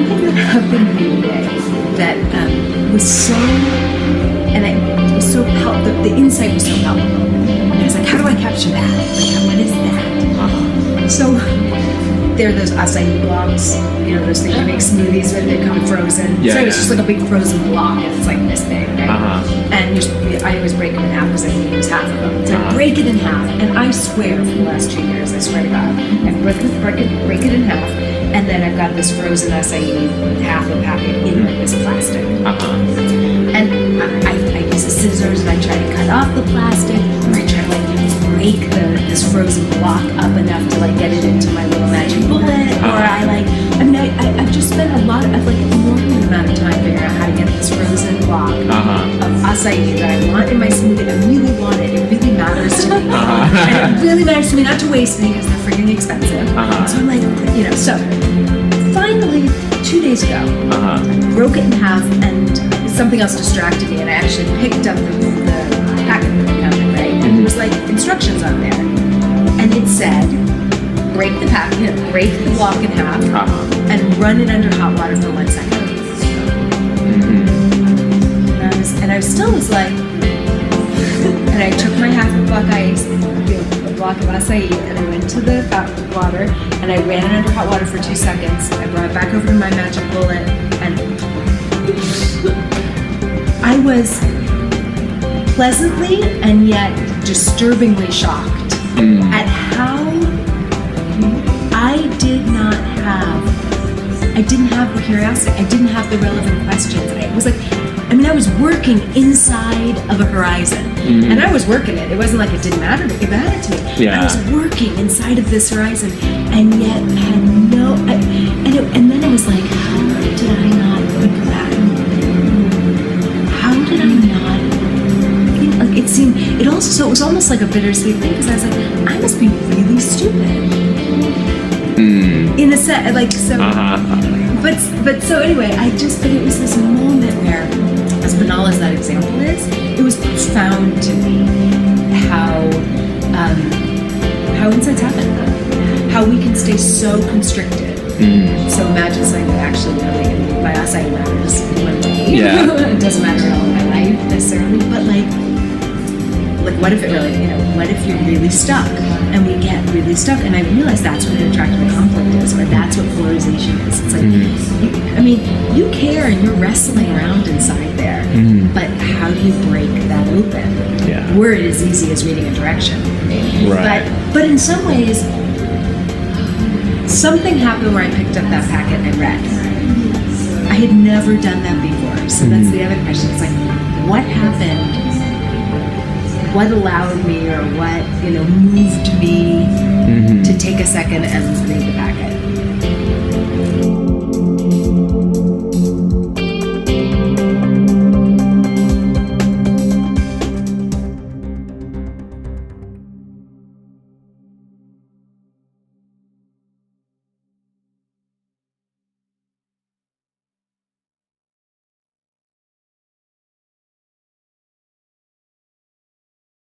something that happened to me today that was so, and it was so palpable, the insight was so palpable. And I was like, how do I capture that? Like, what is that? So there are those acai blocks, you know, those things you make smoothies with, they come frozen. Yeah, so it's just like a big frozen block, and it's like this big, right? And I always break them in half because I can use half of them. So I break it in half, and I swear for the last 2 years, I swear to God, I break it in half, and then I've got this frozen acai, half a packet in this plastic. And I use the scissors and I try to cut off the plastic, or I try to like break this frozen block up enough to like get it into my little magic bullet, or I've just spent a lot of like an enormous amount of time figuring out how to get this frozen block of acai that I want in my smoothie. I really want it. It really matters to me. And it really matters to me not to waste any because they're freaking expensive. So I'm like, you know, so finally 2 days ago, I broke it in half and something else distracted me, and I actually picked up the packet that came, right? And there was like instructions on there, and it said, break the packet, break the block in half, and run it under hot water for 1 second. And I still was like, and I took my half a block ice, a block of acai, and I went to the hot water, and I ran it under hot water for 2 seconds. I brought it back over to my magic bullet, and I was pleasantly and yet disturbingly shocked at how I didn't have the curiosity, I didn't have the relevant questions. It was like, I was working inside of a horizon, and I was working it. It wasn't like it didn't matter, it mattered to me. Yeah. I was working inside of this horizon, and yet had no, and then it was like, how did I not think of that? How did I not think, like, it seemed, it also, so it was almost like a bittersweet thing, because I was like, I must be really stupid. In a set, like, so, but so anyway, but it was this moment where, as banal as that example is, it was profound to me how insights happen, how we can stay so constricted. So imagine something that actually really, by acai matters in my way. It doesn't matter at all in my life necessarily, but like what if it really, what if you're really stuck, and we get really stuck, and I realize that's what attractive conflict is, or that's what polarization is. It's like, you care and you're wrestling around inside there, but how do you break that open? Yeah. Where it is easy as reading a direction. Right. But in some ways, something happened where I picked up that packet and I read. I had never done that before, so that's the other question. It's like, what happened? What allowed me, or what moved me to take a second and read the packet?